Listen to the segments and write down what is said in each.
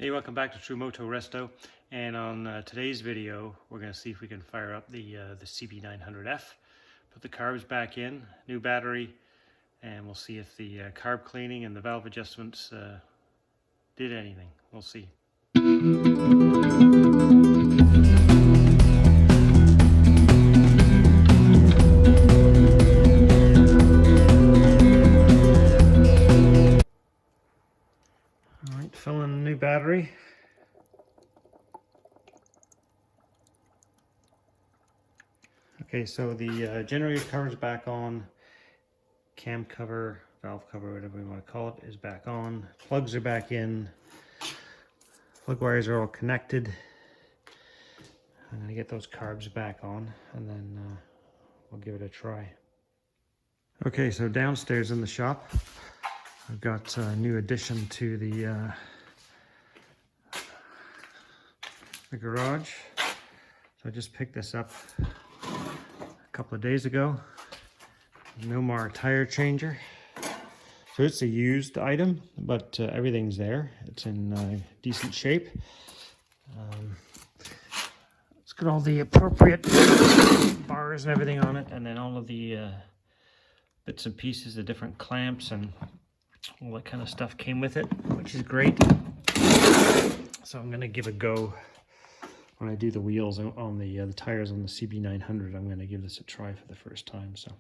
Hey, welcome back to True-Moto-Resto, and on today's video we're going to see if we can fire up the CB900F, put the carbs back in, new battery, and we'll see if the carb cleaning and the valve adjustments did anything. We'll see. Alright, filling a new battery. Okay, so the generator cover is back on, cam cover, valve cover, whatever we want to call it, is back on, plugs are back in, plug wires are all connected. I'm going to get those carbs back on and then we'll give it a try. Okay, so downstairs in the shop I've got a new addition to the garage. So I just picked this up a couple of days ago. No more tire changer. So it's a used item, but everything's there. It's in decent shape. It's got all the appropriate bars and everything on it, and then all of the bits and pieces, the different clamps and all that kind of stuff came with it, which is great. So I'm going to give a go when I do the wheels on the tires on the CB900. I'm going to give this a try for the first time. So.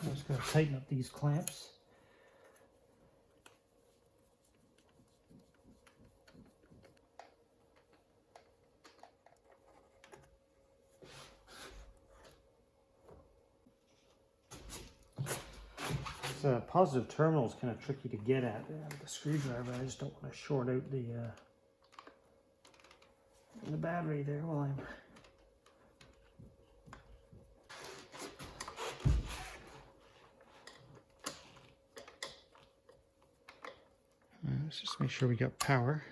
I'm just going to tighten up these clamps. This positive terminal is kind of tricky to get at with the screwdriver. I just don't want to short out the battery there while I'm let's just make sure we got power.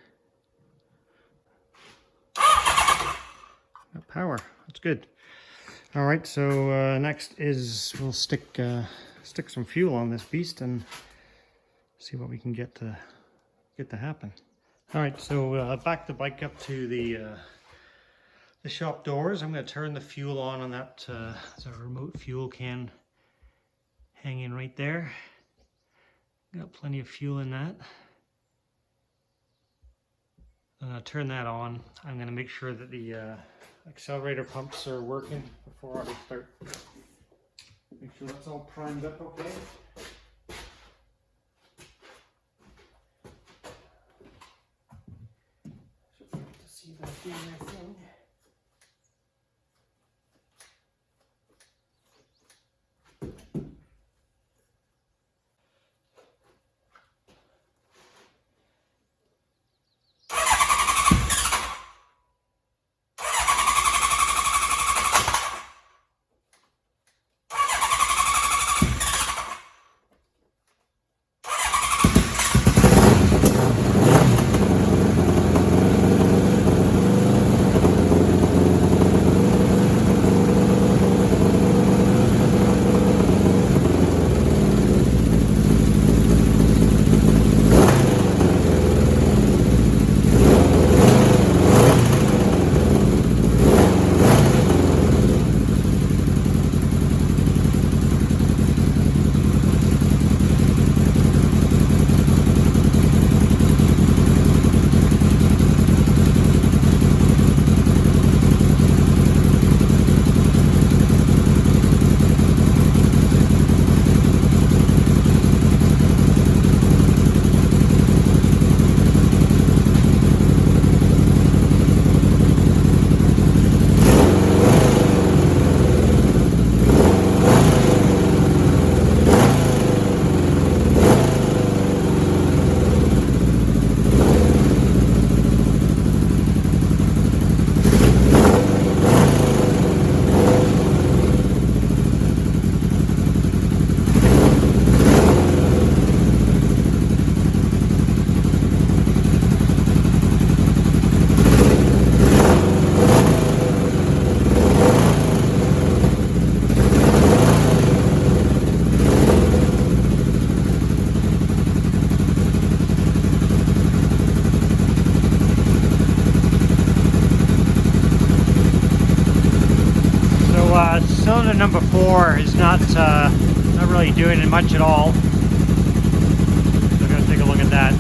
Got power. That's good. All right. So next is we'll stick some fuel on this beast and see what we can get to happen. All right. So back the bike up to the shop doors. I'm going to turn the fuel on that. There's a remote fuel can hanging right there. Got plenty of fuel in that. I'm going to turn that on. I'm going to make sure that the accelerator pumps are working before I start. Make sure that's all primed up okay. Should be able to see that doing their thing. cylinder number 4 is not really doing it much at all. So we're going to take a look at that.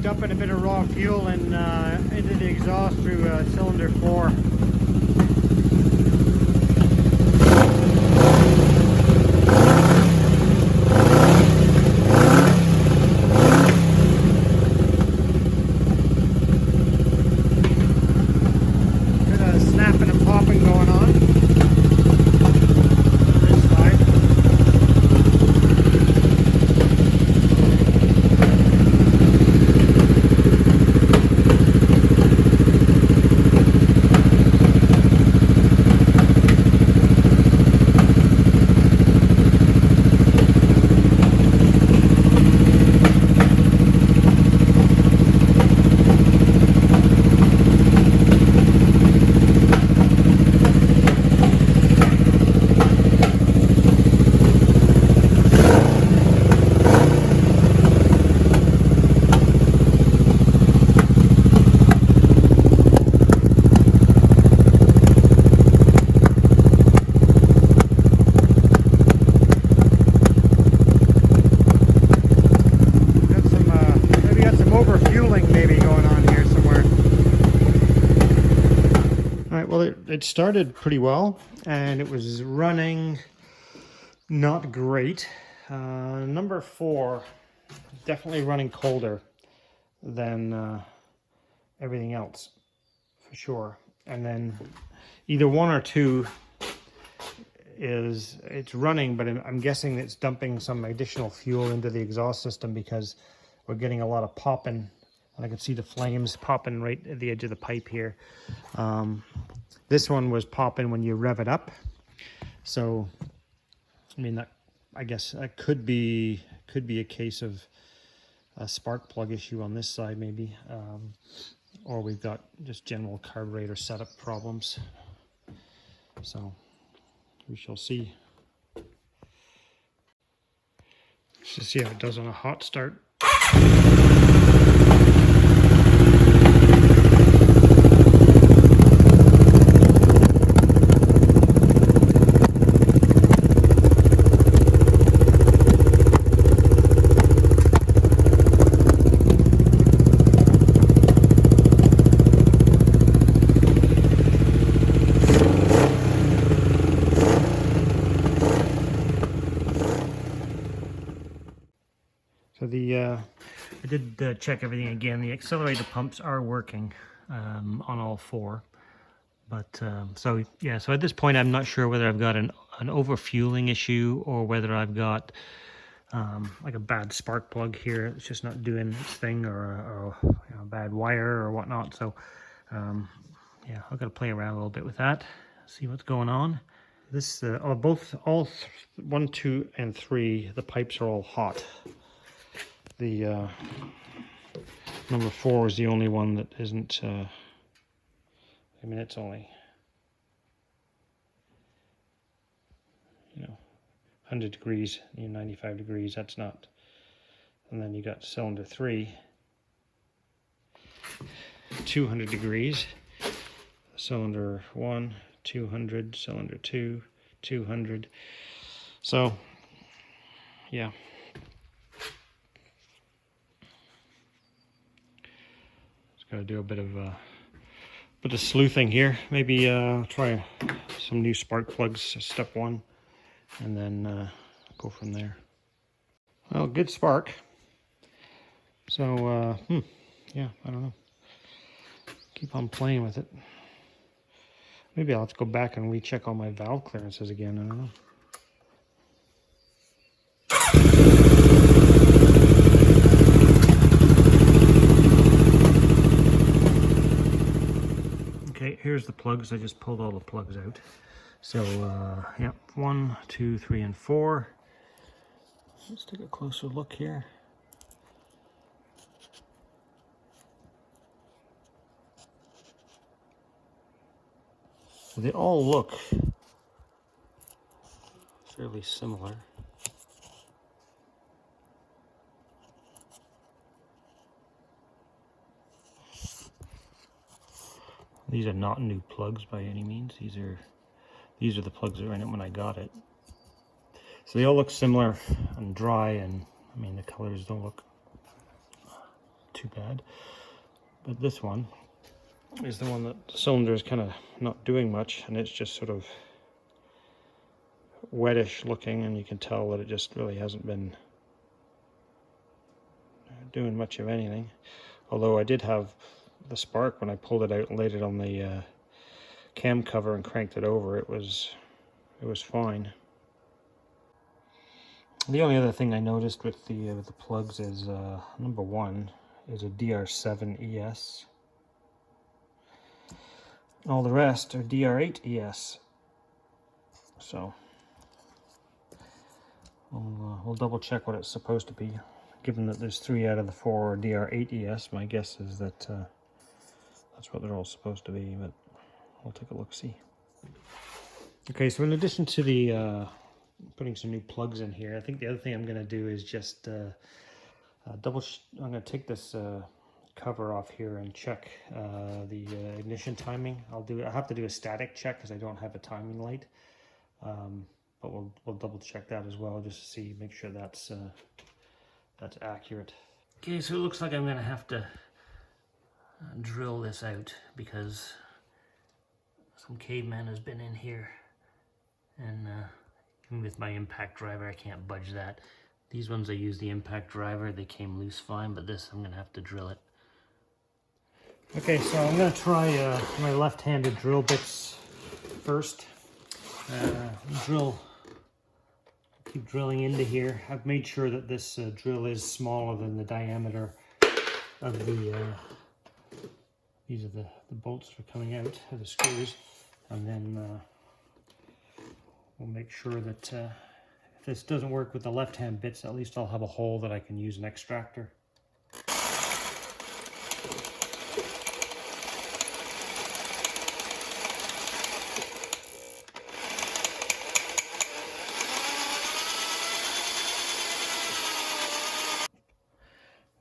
Dumping a bit of raw fuel in, into the exhaust through cylinder 4. Bit of snapping and popping going on. This side. Well, it started pretty well, and it was running not great. Number 4, definitely running colder than everything else, for sure. And then either 1 or 2 it's running, but I'm guessing it's dumping some additional fuel into the exhaust system because we're getting a lot of popping, and I can see the flames popping right at the edge of the pipe here. This one was popping when you rev it up, so I mean that, I guess that could be a case of a spark plug issue on this side maybe, or we've got just general carburetor setup problems. So we shall see. Let's just see how it does on a hot start. So I did check everything again. The accelerator pumps are working on all 4, but so yeah. So at this point, I'm not sure whether I've got an overfueling issue or whether I've got like a bad spark plug here. It's just not doing its thing, or a bad wire or whatnot. So yeah, I've got to play around a little bit with that, see what's going on. This all 1, 2, and 3, the pipes are all hot. The number 4 is the only one that isn't. I mean, it's only 100 degrees, 95 degrees. That's not. And then you got cylinder 3. 200 degrees. Cylinder 1, 200, cylinder 2, 200. So, yeah. Just gotta do a bit of sleuthing here. Maybe try some new spark plugs, step 1, and then go from there. Well, good spark. So, yeah, I don't know. Keep on playing with it. Maybe I'll have to go back and recheck all my valve clearances again. I don't know. Okay, here's the plugs. I just pulled all the plugs out. So, yeah, 1, 2, 3, and 4. Let's take a closer look here. So they all look fairly similar. These are not new plugs by any means. These are the plugs that were in it when I got it. So they all look similar and dry, and I mean the colors don't look too bad. But this one is the one that the cylinder is kind of not doing much, and it's just sort of wettish looking, and you can tell that it just really hasn't been doing much of anything. Although I did have the spark when I pulled it out and laid it on the cam cover and cranked it over. It was fine. The only other thing I noticed with the plugs is number 1 is a DR7 ES. All the rest are DR8 ES. So we'll double check what it's supposed to be. Given that there's 3 out of the 4 are DR8 ES, my guess is that that's what they're all supposed to be, but we'll take a look-see. Okay, so in addition to the putting some new plugs in here, I think the other thing I'm going to do is just I'm going to take this cover off here and check the ignition timing. I'll have to do a static check because I don't have a timing light, but we'll double check that as well just to see, make sure that's accurate. Okay, so it looks like I'm going to have to drill this out because some caveman has been in here, and even with my impact driver I can't budge that. These ones I use the impact driver, they came loose fine, but this I'm going to have to drill it. Okay, so I'm going to try my left-handed drill bits first. Keep drilling into here. I've made sure that this drill is smaller than the diameter of the these are the bolts that are coming out of the screws, and then we'll make sure that if this doesn't work with the left-hand bits, at least I'll have a hole that I can use an extractor.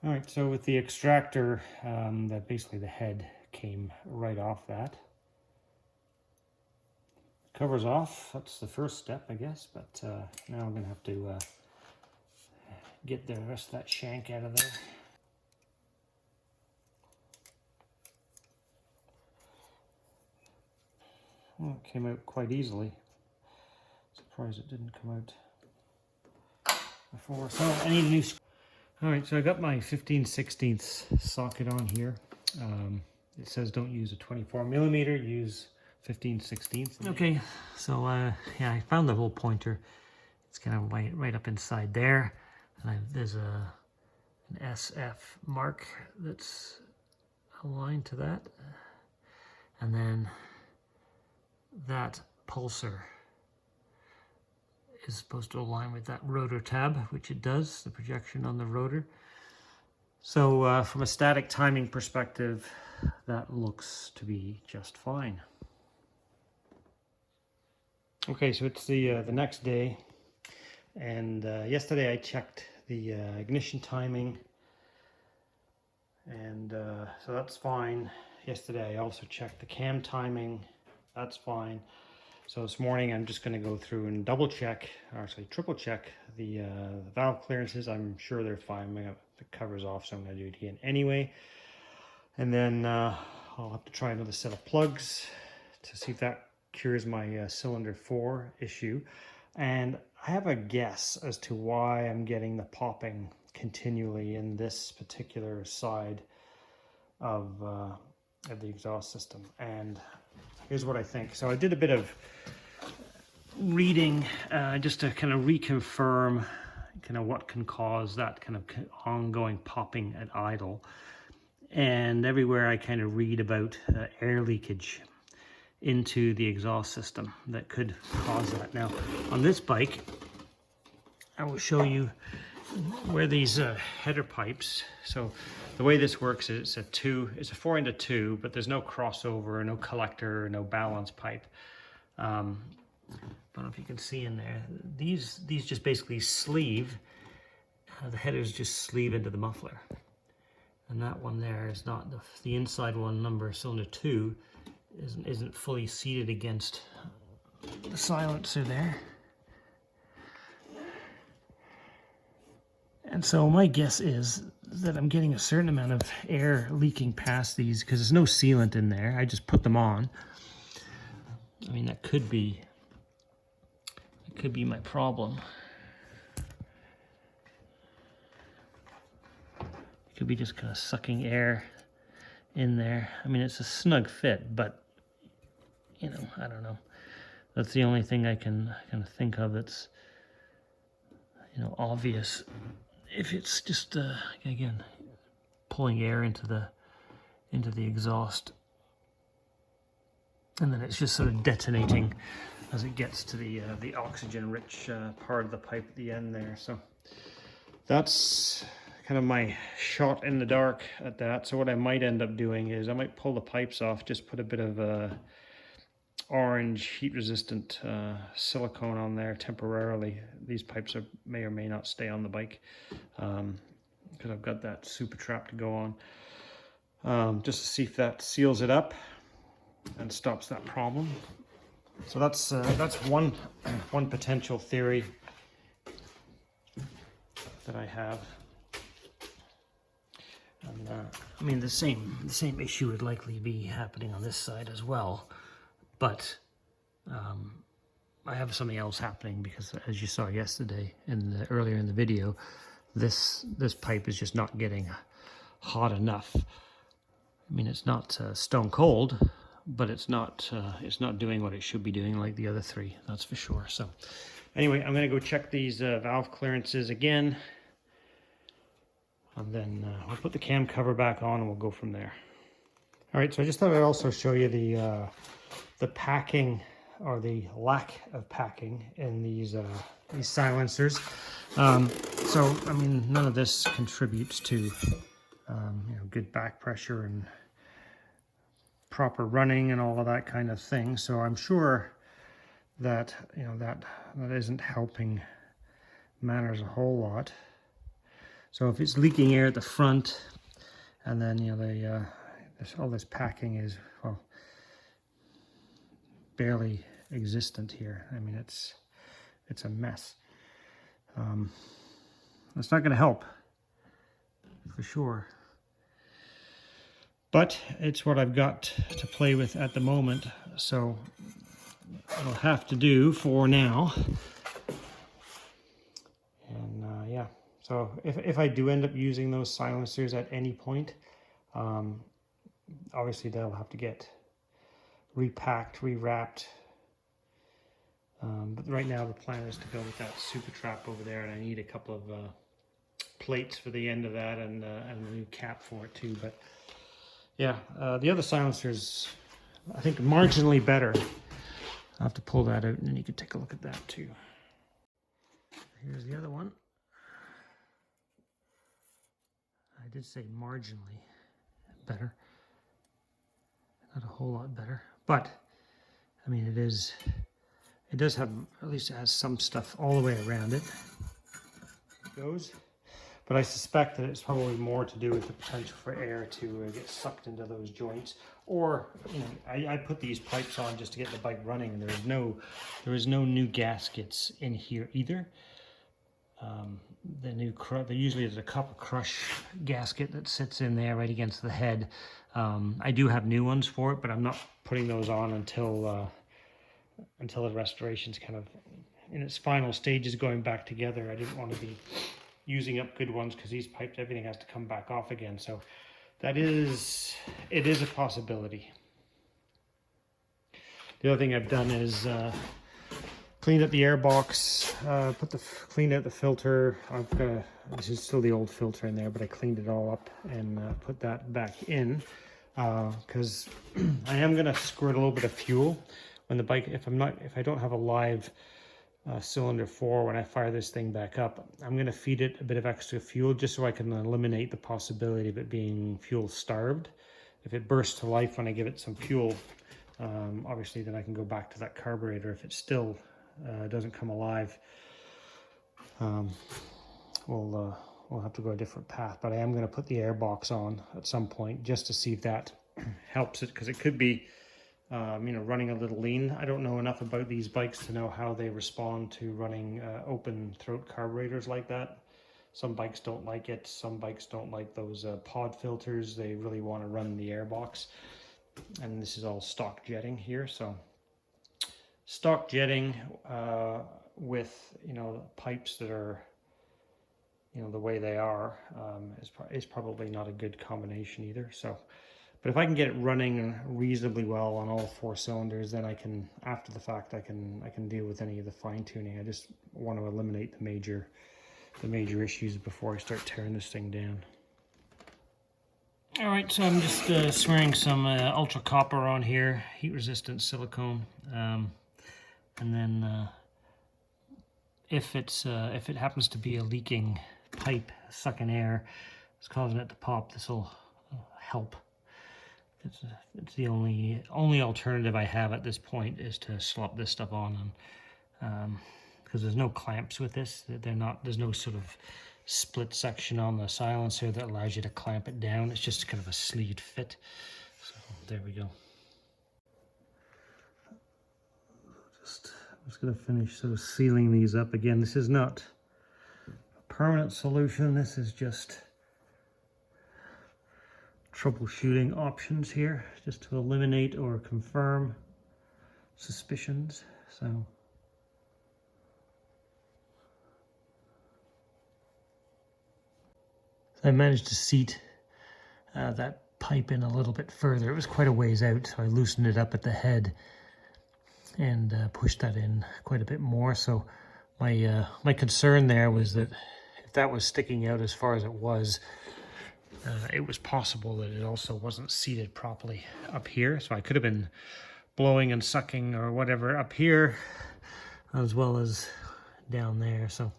Alright, so with the extractor, basically the head came right off that. Cover's off, that's the first step I guess, but now I'm going to have to get the rest of that shank out of there. Well, it came out quite easily. Surprised it didn't come out before. So I need a new screw. Alright, so I got my 15/16 socket on here. It says don't use a 24mm, use 15/16. Okay, so yeah, I found the hole pointer. It's kind of right up inside there. And there's an SF mark that's aligned to that. And then that pulsar is supposed to align with that rotor tab, which it does, the projection on the rotor. So from a static timing perspective, that looks to be just fine. Okay, so it's the next day, and yesterday I checked the ignition timing, and so that's fine. yesterday. I also checked the cam timing. That's fine. So this morning I'm just going to go through and double check, or actually triple check the valve clearances. I'm sure they're fine. I got the covers off, so I'm going to do it again anyway. And then I'll have to try another set of plugs to see if that cures my cylinder 4 issue. And I have a guess as to why I'm getting the popping continually in this particular side of the exhaust system. And here's what I think. So I did a bit of reading just to kind of reconfirm kind of what can cause that kind of ongoing popping at idle. And everywhere I kind of read about air leakage into the exhaust system that could cause that. Now on this bike, I will show you where these header pipes. So the way this works is it's a 4 into 2, but there's no crossover, no collector, no balance pipe. I don't know if you can see in there. These just basically sleeve. The headers just sleeve into the muffler, and that one there is not the inside one. Number cylinder 2 isn't fully seated against the silencer there. And so my guess is that I'm getting a certain amount of air leaking past these because there's no sealant in there. I just put them on. I mean, that could be my problem. It could be just kind of sucking air in there. I mean, it's a snug fit, but you know, I don't know. That's the only thing I can kind of think of that's, you know, obvious. If it's just again pulling air into the exhaust, and then it's just sort of detonating as it gets to the oxygen-rich part of the pipe at the end there. So that's kind of my shot in the dark at that. So what I might end up doing is I might pull the pipes off, just put a bit of orange heat-resistant silicone on there temporarily. These pipes may or may not stay on the bike because I've got that super trap to go on, just to see if that seals it up and stops that problem. So that's one potential theory that I have. And I mean, the same issue would likely be happening on this side as well. But I have something else happening because, as you saw yesterday earlier in the video, this pipe is just not getting hot enough. I mean, it's not stone cold, but it's not doing what it should be doing like the other three. That's for sure. So, anyway, I'm going to go check these valve clearances again, and then we'll put the cam cover back on, and we'll go from there. All right. So I just thought I'd also show you the packing, or the lack of packing, in these silencers. So I mean, none of this contributes to you know, good back pressure and proper running and all of that kind of thing. So I'm sure that, you know, that isn't helping matters a whole lot. So if it's leaking air at the front, and then, you know, all this packing is, well, barely existent here. I mean, it's a mess. It's not going to help, for sure. But it's what I've got to play with at the moment, so I'll have to do for now. And yeah, so if I do end up using those silencers at any point, obviously they'll have to get repacked, rewrapped. But right now the plan is to go with that super trap over there, and I need a couple of plates for the end of that, and a new cap for it too. But yeah, the other silencers, I think, marginally better. I'll have to pull that out, and then you can take a look at that too. Here's the other one. I did say marginally better. Not a whole lot better, but I mean, it does have, at least it has some stuff all the way around it. It goes. but I suspect that it's probably more to do with the potential for air to get sucked into those joints. Or, you know, I put these pipes on just to get the bike running, and there is no new gaskets in here either. Usually there's a copper crush gasket that sits in there right against the head. I do have new ones for it, but I'm not putting those on until the restoration's kind of in its final stages going back together. I didn't want to be using up good ones because these pipes, everything has to come back off again. So it is a possibility. The other thing I've done is cleaned up the air box, cleaned out the filter. This is still the old filter in there, but I cleaned it all up and put that back in because I am going to squirt a little bit of fuel when the bike, if I don't have a live cylinder 4 when I fire this thing back up, I'm going to feed it a bit of extra fuel just so I can eliminate the possibility of it being fuel starved. If it bursts to life when I give it some fuel, obviously then I can go back to that carburetor. If it still doesn't come alive, we'll have to go a different path. But I am going to put the air box on at some point just to see if that helps it, because it could be running a little lean. I don't know enough about these bikes to know how they respond to running open throat carburetors like that. Some bikes don't like it. Some bikes don't like those pod filters. They really want to run the air box. And this is all stock jetting here. So stock jetting with, pipes that are, the way they are is probably not a good combination either. So, but if I can get it running reasonably well on all 4 cylinders, then I can, after the fact, I can deal with any of the fine tuning. I just want to eliminate the major issues before I start tearing this thing down. All right, so I'm just smearing some ultra copper on here, heat resistant silicone, and then if it happens to be a leaking pipe sucking air, it's causing it to pop, this will help. It's the only alternative I have at this point is to slop this stuff on, and because there's no clamps with this. There's no sort of split section on the silencer that allows you to clamp it down. It's just kind of a sleeved fit. So there we go. I'm just going to finish sealing these up again. This is not a permanent solution. This is just troubleshooting options here, just to eliminate or confirm suspicions. So I managed to seat that pipe in a little bit further. It was quite a ways out, so I loosened it up at the head and pushed that in quite a bit more. So my concern there was that if that was sticking out as far as it was possible that it also wasn't seated properly up here. So I could have been blowing and sucking or whatever up here as well as down there. So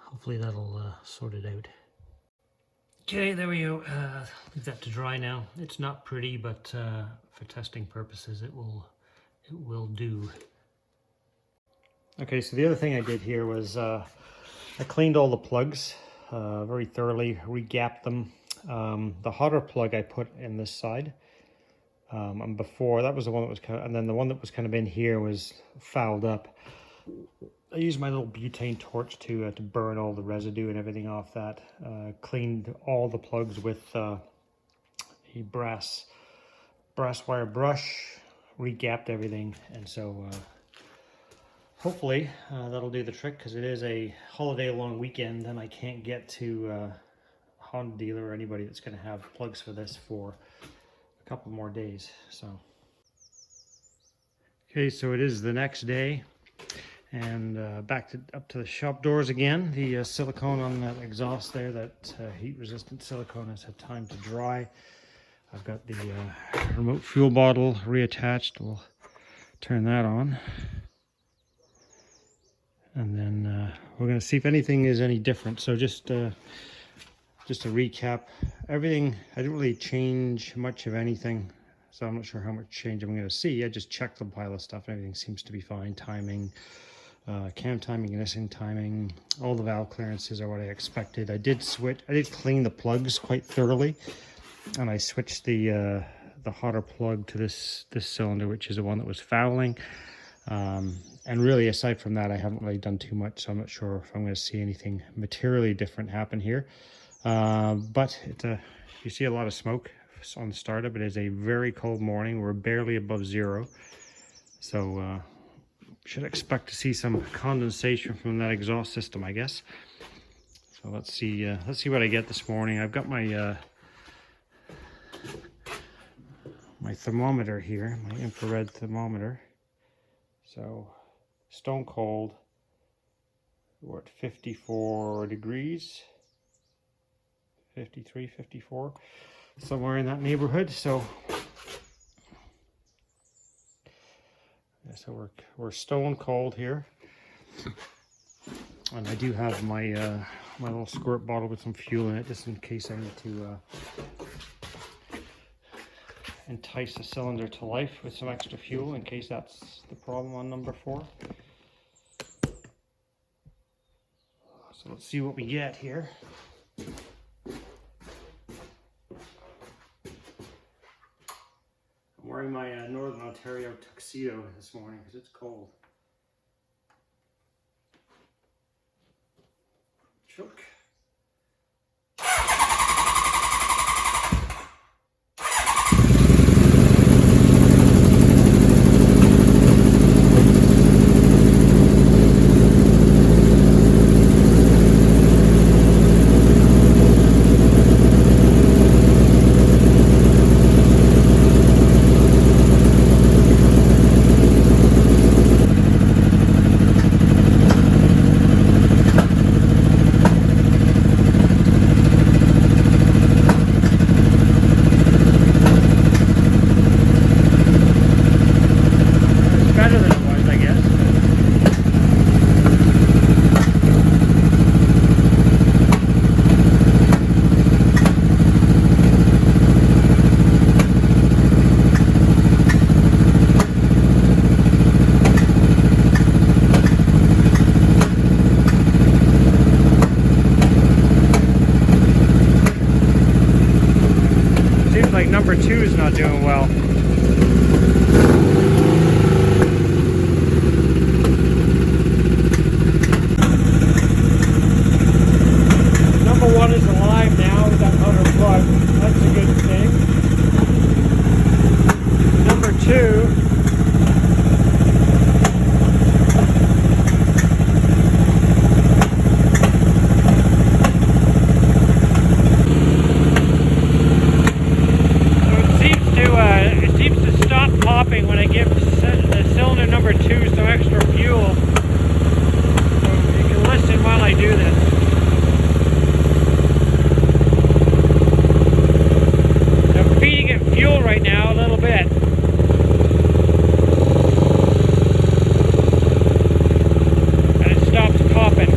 hopefully that'll sort it out. Okay, there we go. Leave that to dry now. It's not pretty, but for testing purposes, it will do. Okay, so the other thing I did here was I cleaned all the plugs very thoroughly, re-gapped them. The hotter plug I put in this side, and before that was the one that was and then the one that was kind of in here was fouled up. I used my little butane torch to burn all the residue and everything off that. Cleaned all the plugs with a brass wire brush, re-gapped everything, and so hopefully that'll do the trick, because it is a holiday long weekend and I can't get to a Honda dealer or anybody that's going to have plugs for this for a couple more days. So okay, so it is the next day, and up to the shop doors again. The silicone on that exhaust there, that heat resistant silicone, has had time to dry. I've got the remote fuel bottle reattached. We'll turn that on, and then we're going to see if anything is any different. So just to recap, everything, I didn't really change much of anything, so I'm not sure how much change I'm going to see. I just checked the pile of stuff and everything seems to be fine. Timing, Cam timing, ignition timing, all the valve clearances are what I expected. I did clean the plugs quite thoroughly, and I switched the hotter plug to this cylinder, which is the one that was fouling. And really, aside from that, I haven't really done too much, so I'm not sure if I'm going to see anything materially different happen here. But you see a lot of smoke on the startup. It is a very cold morning. We're barely above zero, so should expect to see some condensation from that exhaust system, I guess. So let's see what I get this morning. I've got my my thermometer here, my infrared thermometer. So stone cold, we're at 54 degrees, 53, 54, somewhere in that neighborhood. So we're stone cold here, and I do have my my little squirt bottle with some fuel in it, just in case I need to entice the cylinder to life with some extra fuel, in case that's the problem on number 4. So let's see what we get here. I'm wearing my Northern Ontario tuxedo this morning because it's cold. Choke. Like number 2 is not doing well. Number 1 is alive now with that outer plug. That's a good thing. Number 2. When I give the cylinder number 2 some extra fuel, so you can listen while I do this. I'm feeding it fuel right now a little bit. And it stops popping.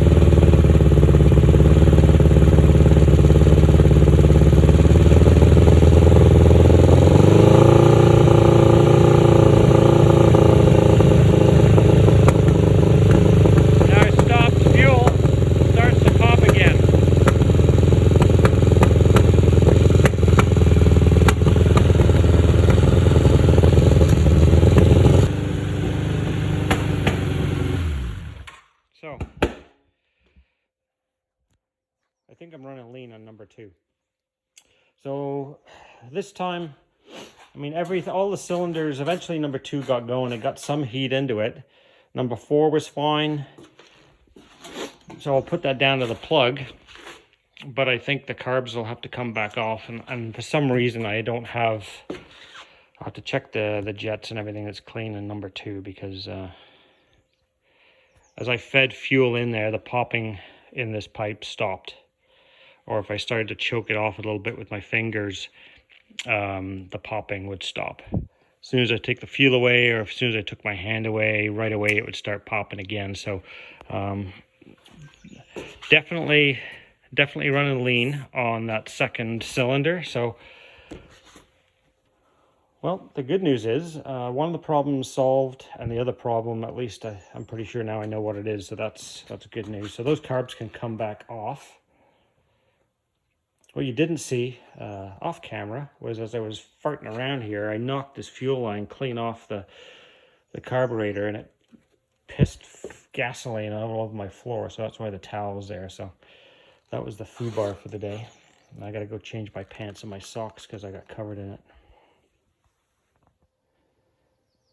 So, I think I'm running lean on number 2. So, this time, I mean, all the cylinders, eventually number 2 got going. It got some heat into it. Number 4 was fine. So I'll put that down to the plug. But I think the carbs will have to come back off. And for some reason, I'll have to check the jets and everything that's clean in number 2, because as I fed fuel in there, the popping in this pipe stopped. Or if I started to choke it off a little bit with my fingers, the popping would stop. As soon as I take the fuel away, or as soon as I took my hand away, right away it would start popping again. So definitely running lean on that second cylinder. So Well, the good news is one of the problems solved, and the other problem, at least I'm pretty sure now I know what it is, so that's good news. So those carbs can come back off. What you didn't see off camera was, as I was farting around here, I knocked this fuel line clean off the carburetor, and it pissed gasoline all over my floor, so that's why the towel's there. So that was the foobar for the day. And I gotta go change my pants and my socks because I got covered in it.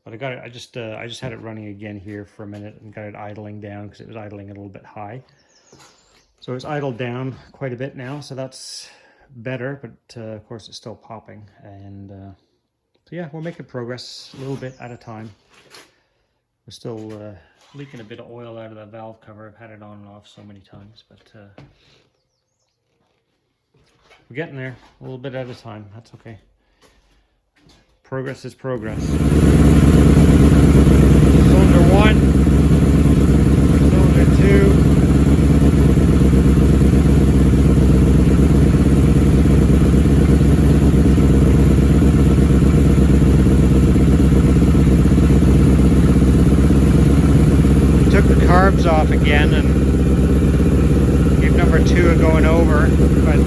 But I got it. I just had it running again here for a minute and got it idling down because it was idling a little bit high. So it's idled down quite a bit now, so that's better. But of course, it's still popping. And so yeah, we're making progress a little bit at a time. We're still leaking a bit of oil out of the valve cover. I've had it on and off so many times, but we're getting there a little bit at a time. That's okay. Progress is progress. Cylinder 1, cylinder 2. Took the carbs off again and gave number 2 a going over, but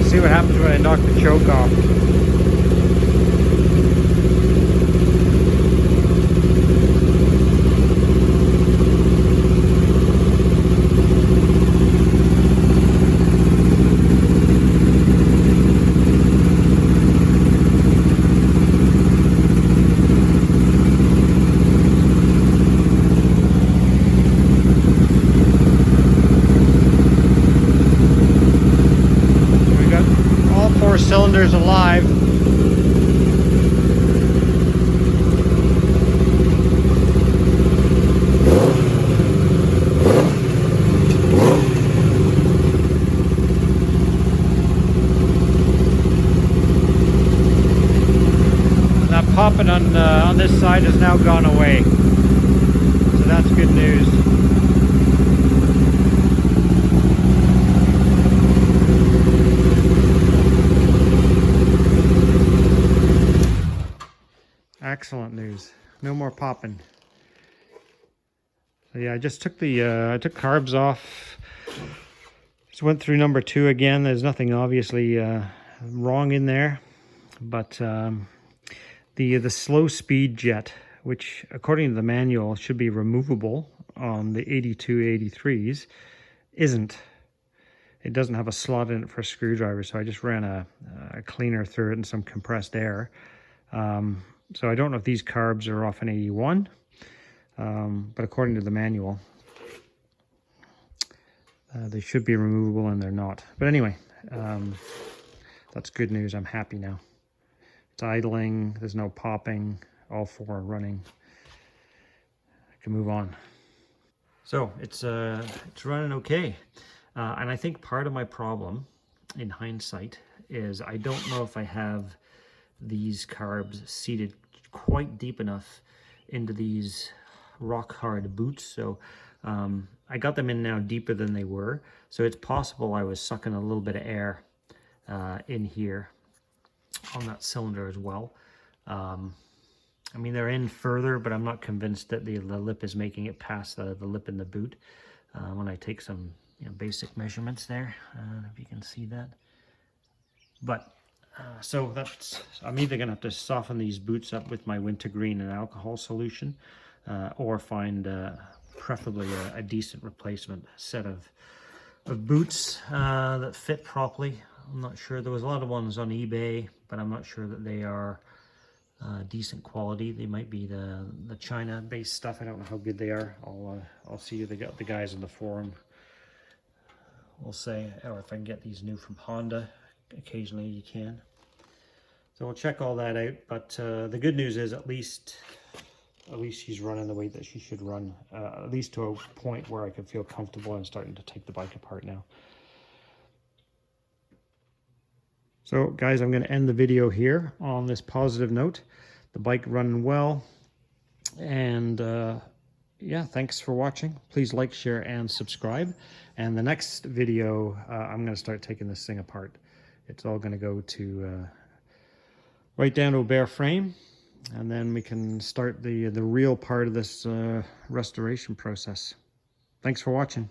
see what happens when I knock the choke off. We got all 4 cylinders alive. That popping on this side has now gone away, so that's good news. Excellent news. No more popping. So yeah, I just took the I took carbs off. Just went through number 2 again. There's nothing obviously wrong in there, but the slow speed jet, which according to the manual should be removable on the 8283s, isn't. It doesn't have a slot in it for a screwdriver, so I just ran a cleaner through it and some compressed air. So I don't know if these carbs are off an 81, but according to the manual, they should be removable and they're not. But anyway, that's good news. I'm happy now. It's idling, there's no popping, all 4 are running. I can move on. So it's running okay. And I think part of my problem, in hindsight, is I don't know if I have these carbs seated quite deep enough into these rock hard boots. So I got them in now deeper than they were. So it's possible I was sucking a little bit of air in here on that cylinder as well. I mean, they're in further, but I'm not convinced that the lip is making it past the lip in the boot. When I take some basic measurements there, if you can see that. But so I'm either gonna have to soften these boots up with my wintergreen and alcohol solution, or find preferably a decent replacement set of boots that fit properly. I'm not sure. There was a lot of ones on eBay, but I'm not sure that they are decent quality. They might be the China-based stuff. I don't know how good they are. I'll see the guys in the forum. We'll say, or if I can get these new from Honda. Occasionally you can. So we'll check all that out. But the good news is at least she's running the way that she should run. At least to a point where I can feel comfortable and starting to take the bike apart now. So guys, I'm going to end the video here on this positive note. The bike running well. And yeah, thanks for watching. Please like, share, and subscribe. And the next video, I'm going to start taking this thing apart. It's all going to go to right down to a bare frame, and then we can start the real part of this restoration process. Thanks for watching.